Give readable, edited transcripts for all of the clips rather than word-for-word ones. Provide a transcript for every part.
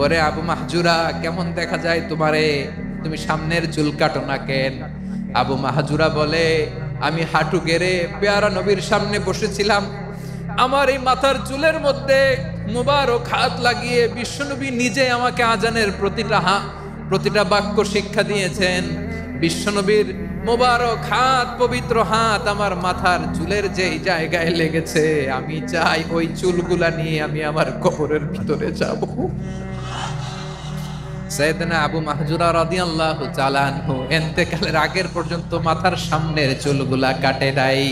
ওরে আবু মাহজুরা, কেমন দেখা যায় তোমারে, তুমি সামনের চুল কাটো না কেন? আবু মাহজুরা বলে, আমি হাঁটু গেড়ে পেয়ারা নবীর সামনে বসেছিলাম, আমার এই মাথার চুলের মধ্যে মুবারক হাত লাগিয়ে বিশ্বনবী নিজে আমাকে আজানের প্রতিটা বাক্য শিক্ষা দিয়েছেন। বিশ্বনবীর মোবারক হাত, পবিত্র হাত আমার মাথার চুলের যেই জায়গায় লেগেছে, আমি চাই ওই চুলগুলা নিয়ে আমি আমার কবরের ভিতরে যাব। সাইয়েদনা আবু মাহজুরা রাদিয়াল্লাহু তাআলা আনহু ইন্তেকালের আগের পর্যন্ত মাথার সামনের চুলগুলা কাটে নাই।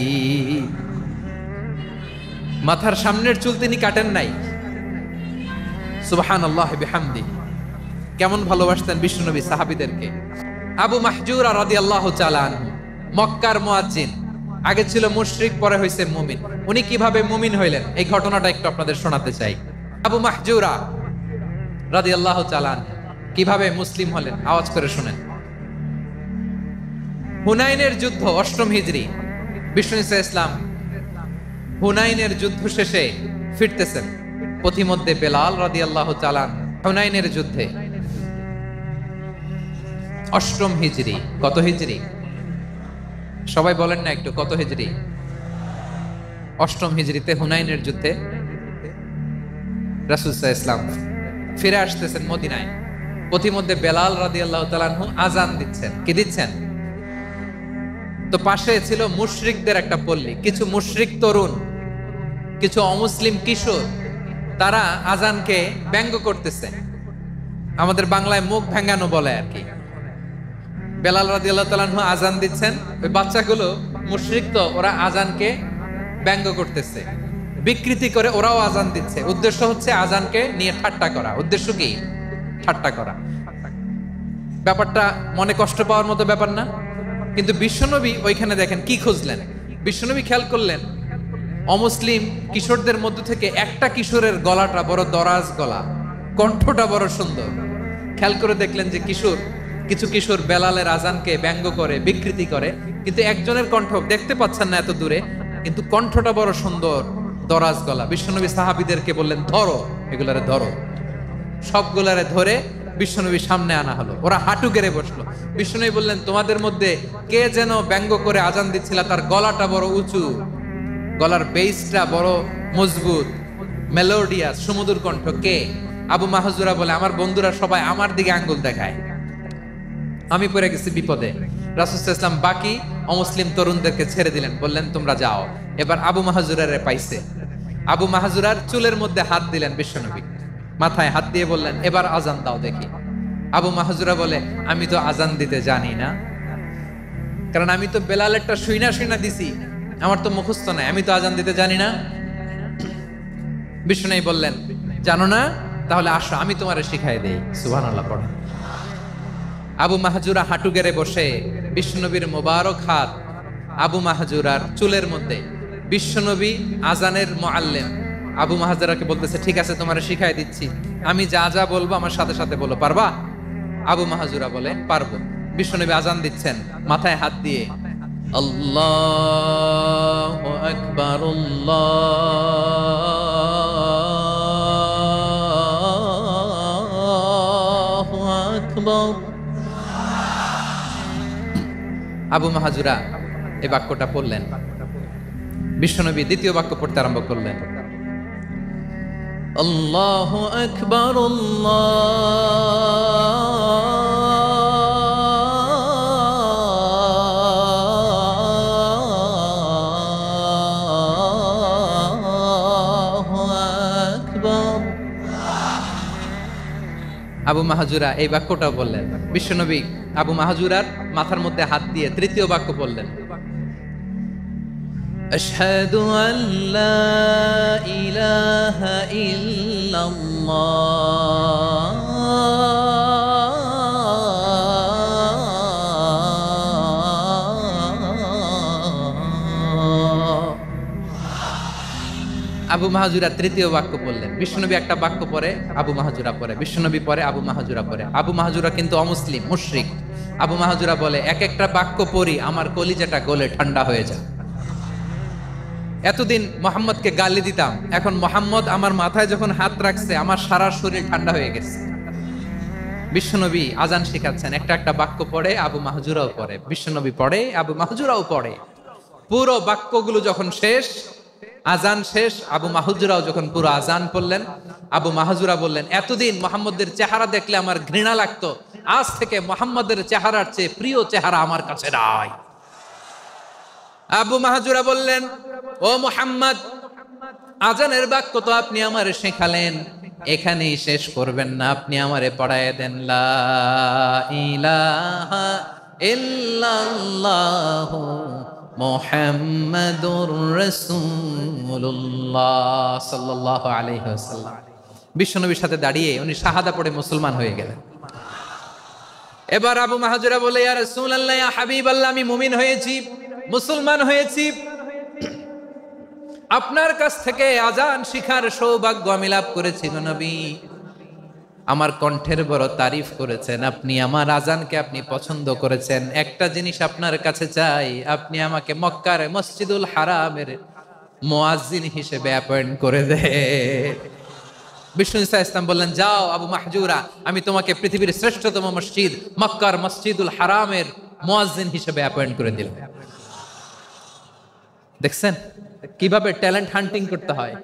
মাথার সামনের চুল তিনি কাটেন নাই। সুবহানাল্লাহ বিহামদিহি। কেমন ভালোবাসতেন বিশ্বনবী সাহাবীদেরকে। আবু মাহজুরা রাদিয়াল্লাহু তাআলা আনহু মক্কার মুয়াজ্জিন, আগে ছিল মুশরিক, পরে হইছে মুমিন। উনি কিভাবে মুমিন হইলেন এই ঘটনাটা একটু আপনাদের শোনাতে চাই। আবু মাহজুরা রাদিয়াল্লাহু তাআলা আনহু কিভাবে মুসলিম হলেন আওয়াজ করে শুনেন। হুনাইনের যুদ্ধ ৮ম হিজরি, বিষ্ণু ঈসা ইসলাম হুনাইনের যুদ্ধ শেষে ফিরতেছেন। পথিমধ্যে বেলাল রাদিয়াল্লাহু তাআলা হুনাইনের যুদ্ধে ৮ম হিজরি। কত হিজরি সবাই বলেন না একটু, কত হিজরি? ৮ম হিজরিতে হুনাইনের যুদ্ধে রাসূল সাল্লাল্লাহু আলাইহি ওয়াসাল্লাম ফিরে আসতেছেন মদিনায়। পথিমধ্যে বেলাল রাদিয়াল্লাহু তাআলা আনহু আযান দিচ্ছেন। কি দিচ্ছেন? তো পাশে ছিল মুশরিকদের একটা পল্লী, কিছু মুশরিক তরুণ, কিছু অমুসলিম কিশোর, তারা আযানকে ব্যঙ্গ করতেছে। আমাদের বাংলায় মুখ ভেঙ্গানো বলে আর কি। বেলাল রাদিয়াল্লাহু তাআলা আনহু আযান দিচ্ছেন, ওই বাচ্চাগুলো মুশরিক, তো ওরা আযানকে ব্যঙ্গ করতেছে, বিকৃতি করে ওরাও আযান দিচ্ছে। উদ্দেশ্য হচ্ছে আযানকে নিয়ে ঠাট্টা করা। উদ্দেশ্য কি? ঠাট্টা করা। ব্যাপারটা মনে কষ্ট পাওয়ার মতো ব্যাপার না? কিন্তু বিশ্বনবী ওইখানে দেখেন কি খুঁজলেন। বিশ্বনবী খেয়াল করলেন অমুসলিম কিশোরদের মধ্য থেকে একটা কিশোরের গলাটা বড় দরাজ গলা, কণ্ঠটা বড় সুন্দর। খেয়াল করে দেখলেন যে কিছু কিশোর বেলালের আযানকে ব্যঙ্গ করে, বিকৃতি করে, কিন্তু একজনের কণ্ঠ দেখতে পাচ্ছেন না এত দূরে, কিন্তু কণ্ঠটা বড় সুন্দর, দরাজ গলা। বিশ্বনবী সাহাবীদেরকে বললেন, ধরো এগুলারে, ধরো। সবগুলারে ধরে বিশ্বনবীর সামনে আনা হলো। ওরা হাঁটু গেড়ে বসলো। বিশ্বনবী বললেন, তোমাদের মধ্যে কে যেন ব্যঙ্গ করে আযান দিচ্ছিল, তার গলাটা বড় উঁচু, গলার বেসটা বড় মজবুত, মেলোডিয়াস, সুমধুর কণ্ঠ, কে? আবু মাহজুরা বলে, আমার বন্ধুরা সবাই আমার দিকে আঙ্গুল দেখায়, আমি পড়ে গেছি বিপদে। রাসূল সাল্লাল্লাহু আলাইহি ওয়াসাল্লাম বাকি অমুসলিম তরুণদেরকে ছেড়ে দিলেন, বললেন তোমরা যাও। এবার আবু মাহজুরারে পাইছে। আবু মাহজুরার চুলের মধ্যে হাত দিলেন বিশ্বনবী, মাথায় হাত দিয়ে বললেন, এবার আযান দাও দেখি। আবু মাহজুরা বলে, আমি তো আযান দিতে জানি না, কারণ আমি তো বেলালেরটা শুইনা দিছি, আমার তো মুখস্থ নাই, আমি তো আযান দিতে জানি না। বিশ্বনবী বললেন, জানো না? তাহলে আসো, আমি তোমারে শিখাই দেই। সুবহানাল্লাহ পড়ো। আবু মাহজুরা হাঁটু গেড়ে বসে, বিশ্বনবীর মোবারক হাত আবু মাহজুরার চুলের মধ্যে। বিশ্বনবী আযানের মুআল্লিম আবু মাহজুরাকে বলতেছে, ঠিক আছে তোমারে শিখাই দিচ্ছি, আমি যা যা বলবো আমার সাথে সাথে বলো, পারবা? আবু মাহজুরা বলে, পারবো। বিশ্বনবী আযান দিচ্ছেন, মাথায় হাত দিয়ে আল্লাহু আকবার, আল্লাহু আকবার। আবু মাহজুরা এই বাক্যটা পড়লেন। বিশ্বনবী দ্বিতীয় বাক্য পড়তে আরম্ভ করলেন, আল্লাহু আকবার, আল্লাহু আকবার। আবু মাহজুরা এই বাক্যটাও বললেন। বিশ্বনবী আবু মাহজুরার মাথার মধ্যে হাত দিয়ে তৃতীয় বাক্য বললেন, আশহাদু আল্লা ইলাহা ইল্লাল্লাহ, আবু মাহজুরা তৃতীয় বাক্য বললেন। বিশ্বনবী একটা বাক্য পরে আবু মাহজুরা পরে, বিশ্বনবী পরে আবু মাহজুরা পরে। আবু মাহজুরা কিন্তু অমুসলিম, মুশরিক। আবু মাহজুরা বলে, এক একটা বাক্য পড়ি আমার কলিজাটা গলে ঠান্ডা হয়ে যায়। এতদিন মোহাম্মদকে গালি দিতাম, এখন মোহাম্মদ আমার মাথায় যখন হাত রাখছে আমার সারা শরীর ঠান্ডা হয়ে গেছে। বিশ্বনবী আজান শিখাচ্ছেন, একটা একটা বাক্য পড়ে, আবু মাহজুরাও পড়ে, বিশ্বনবী পড়ে, আবু মাহজুরাও পড়ে। পুরো বাক্যগুলো যখন শেষ, আজান শেষ, আবু মাহজুরাও যখন পুরো আজান পড়লেন, আবু মাহজুরা বললেন, এতদিন মোহাম্মদের চেহারা দেখলে আমার ঘৃণা লাগতো, আজ থেকে মোহাম্মদের চেহারার চেয়ে প্রিয় চেহারা আমার কাছে নাই। আবু মাহজুরা বললেন, ও মুহাম্মদ, আজানের বাক্য তো আপনি আমারে শেখালেন, এখানেই শেষ করবেন না, আপনি আমারে পড়ায় দেন, লা ইলাহা ইল্লাল্লাহু মুহাম্মাদুর রাসূলুল্লাহ সাল্লাল্লাহু আলাইহি ওয়াসাল্লাম। বিশ্বনবীর সাথে দাঁড়িয়ে উনি শাহাদা পড়ে মুসলমান হয়ে গেলেন। এবার আবু মাহজুরা বলে, ইয়া রাসূলুল্লাহ, ইয়া হাবিবাল্লাহ, আমি মুমিন হয়েছি, মুসলমান হয়েছি, আপনার কাছ থেকে আজান শিখার সৌভাগ্য আমি লাভ করেছি গো নবী। আমার কণ্ঠের বড় তারিফ করেছেন আপনি, আমার আজানকে আপনি পছন্দ করেছেন। একটা জিনিস আপনার কাছে চাই, আপনি আমাকে মক্কার মসজিদুল হারামের মুয়াজ্জিন হিসেবে অ্যাপয়েন্ট করে দে। বিষ্ণু ইসা ইসলাম বললেন, যাও আবু মাহজুরা, আমি তোমাকে পৃথিবীর শ্রেষ্ঠতম মসজিদ মক্কার মসজিদুল হারামের মুয়াজ্জিন হিসেবে অ্যাপয়েন্ট করে দিলাম। দেখছেন কিভাবে ট্যালেন্ট হান্টিং করতে হয়,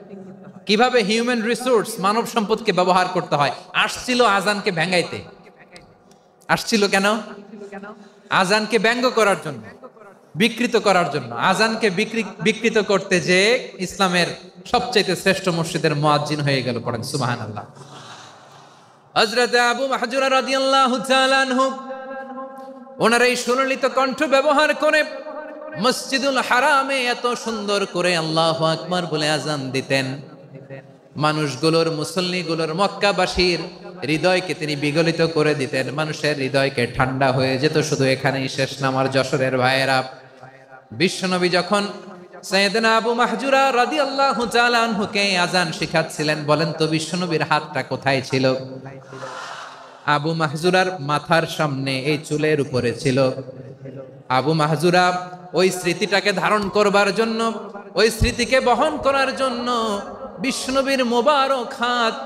কিভাবে হিউম্যান রিসোর্স মানব সম্পদকে ব্যবহার করতে হয়। আসছিল আজানকে ভেঙাইতে, আসছিল কেন? আজানকে ব্যঙ্গ করার জন্য, বিকৃত করার জন্য। আজানকে বিকৃত করতে যে ইসলামের সবচেয়ে শ্রেষ্ঠ মসজিদের মুয়াজ্জিন হয়ে গেল। পড়েন সুবহানাল্লাহ। হযরত আবু মাহজুরা রাদিয়াল্লাহু তাআলা আনহু ওনার এই সুললিত কণ্ঠ ব্যবহার করে মসজিদুল হারামে এত সুন্দর করে আল্লাহু আকবার বলে আজান দিতেন, মানুষগুলোর, মুসল্লিগুলোর, মক্কাবাসীর হৃদয়কে তিনি বিগলিত করে দিতেন, মানুষের হৃদয়কে ঠান্ডা হয়ে যেত। শুধু এখানেই শেষ না আমার যশোরের ভাইয়েরা, বিশ্বনবী যখন সাইয়েদনা আবু মাহজুরা রাদিয়াল্লাহু তাআলা আনহুকে আজান শিখাচ্ছিলেন, বলেন তো বিশ্বনবীর হাতটা কোথায় ছিল? আবু মাহজুরার মাথার সামনে, এই চুলের উপরে ছিল। আবু মাহজুরা ওই স্মৃতিটাকে ধারণ করবার জন্য, ওই স্মৃতিকে বহন করার জন্য বিশ্বনবীর মোবারক হাত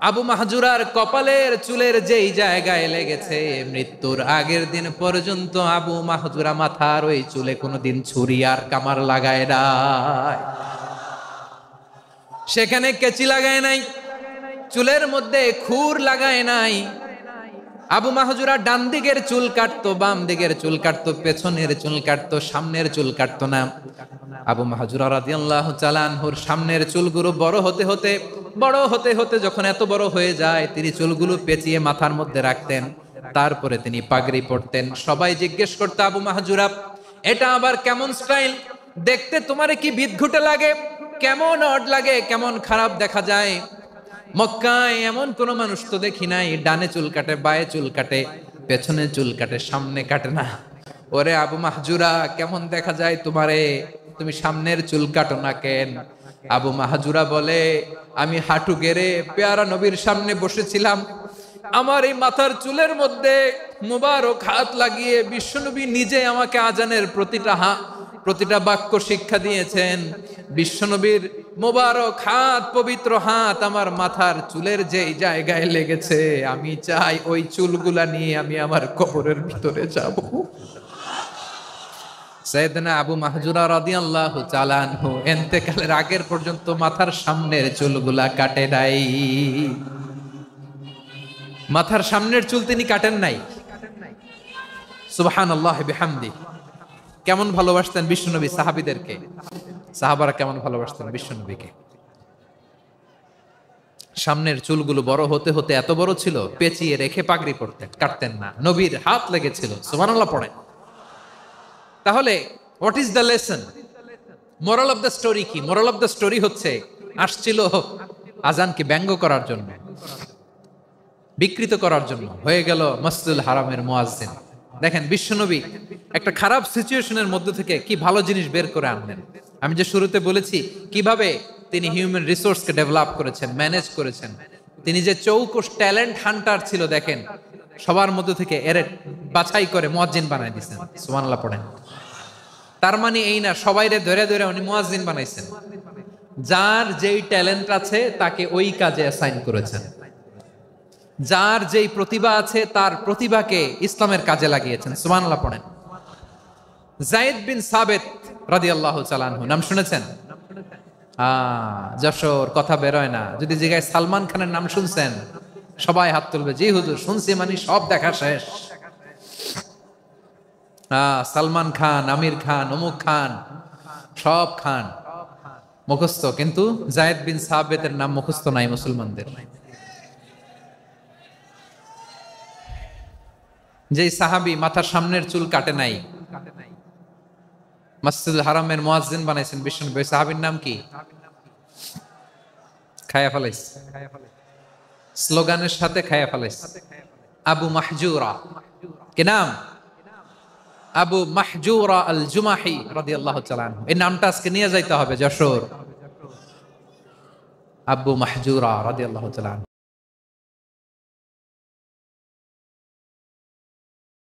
আবু মাহজুরার কপালের চুলের যেই জায়গায় লেগেছে, মৃত্যুর আগের দিন পর্যন্ত আবু মাহজুরা মাথার ওই চুলে কোনোদিন ছুরি আর কামার লাগায় নাই, সেখানে কেচি লাগায় নাই, চুলের মধ্যে খুর লাগায় নাই। আবু মাহজুরা ডান দিকের চুল কাটতো, বাম দিকের চুল কাটতো, পেছনের চুল কাটতো, সামনের চুল কাটতো না। আবু মাহজুরা রাদিয়াল্লাহু তাআলা আনহুর সামনের চুলগুলো বড় হতে হতে যখন এত বড় হয়ে যায়, তিনি চুলগুলো পেঁচিয়ে মাথার মধ্যে রাখতেন, তারপরে তিনি পাগড়ি পরতেন। সবাই জিজ্ঞেস করতো, আবু মাহজুরা, এটা আবার কেমন স্টাইল? দেখতে তোমারে কি বিদঘুটে লাগে, কেমন অড লাগে, কেমন খারাপ দেখা যায়। মক্কায় এমন কোন মানুষ তো দেখি নাই, ডানে চুল কাটে, বায়ে চুল কাটে, পেছনে চুল কাটে, সামনে কাটে না। ওরে আবু মাহজুরা, কেমন দেখা যায় তোমারে, তুমি সামনের চুল কাটো না কেন? আবু মাহজুরা বলে, আমি হাঁটু গেড়ে পেয়ারা নবীর সামনে বসেছিলাম, আমার এই মাথার চুলের মধ্যে মুবারক হাত লাগিয়ে বিশ্বনবী নিজে আমাকে আজানের প্রতিটা বাক্য শিক্ষা দিয়েছেন। বিশ্বনবীর মোবারক হাত, পবিত্র হাত আমার মাথার চুলের যেই জায়গায় লেগেছে, আমি চাই ওই চুলগুলা নিয়ে আমি আমার কবরের ভিতরে যাব। সাইয়েদনা আবু মাহজুরা রাদিয়াল্লাহু তাআলা আনহু ইন্তেকালের আগের পর্যন্ত মাথার সামনের চুলগুলা কাটে নাই। মাথার সামনের চুল তিনি কাটেন নাই। সুবহানাল্লাহি বিহামদি। কেমন ভালোবাসতেন বিশ্বনবী সাহাবীদেরকে, সাহাবারা কেমন ভালোবাসতেন বিশ্বনবীকে। সামনের চুলগুলো বড় হতে হতে এত বড় ছিল, পেঁচিয়ে রেখে পাগড়ি পরতেন, কাটতেন না। নবীর হাত লেগেছিল। সুবহানাল্লাহ পড়েন। তাহলে what is the lesson, moral of the story কি? মোরাল অফ দ্য স্টোরি হচ্ছে, আসছিল আজানকে ব্যঙ্গ করার জন্য, বিকৃত করার জন্য, হয়ে গেল মসজিদুল হারামের মুয়াজ্জিন। দেখেন বিশ্বনবী একটা খারাপ সিচুয়েশনের মধ্যে থেকে কি ভালো জিনিস বের করে আনলেন। আমি যে শুরুতে বলেছি কিভাবে তিনি হিউম্যান রিসোর্সকে ডেভেলপ করেছেন, ম্যানেজ করেছেন। তিনি যে চৌকস ট্যালেন্ট হান্টার ছিল, দেখেন সবার মধ্যে থেকে এর বাছাই করে মুয়াজ্জিন বানাই দিয়েছেন। সুবহানাল্লাহ পড়েন। তার মানে এই না সবাইরে ধরে ধরে উনি মুয়াজ্জিন বানাইছেন। যার যেই ট্যালেন্ট আছে তাকে ওই কাজে অ্যাসাইন করেছেন, যার যেই প্রতিভা আছে তার প্রতিভাকে ইসলামের কাজে লাগিয়েছেন। সুবহানাল্লাহ পড়েন। যায়েদ বিন সাবিত রাদিয়াল্লাহু তাআলা আনহু নাম শুনেছেন? যশোর কথা বেরোয় না। যদি জিগায় সালমান খানের নাম শুনছেন, সবাই হাত তুলবে, জি হুজুর শুনছি, মানে সব দেখা শেষ। সালমান খান, আমির খান, অমুক খান, সব খান মুখস্থ, কিন্তু যায়েদ বিন সাবিতের নাম মুখস্থ নাই মুসলমানদের। যেই সাহাবী মাথার সামনের চুল কাটে নাই, মসজিদুল হারামের মুয়াজ্জিন বানাইছেন বিশ্বনবী, সাহাবীর নাম কি? খায়া ফেলাইছে, স্লোগানের সাথে খায়া ফেলাইছে। আবু মাহজুরা, কি নাম? আবু মাহজুরা আল জুমাহি রাদিয়াল্লাহু তাআলা আনহু। এই নামটা আজকে নিয়ে যাইতে হবে যশোর। আবু মাহজুরা রাদিয়াল্লাহু তাআলা আনহু।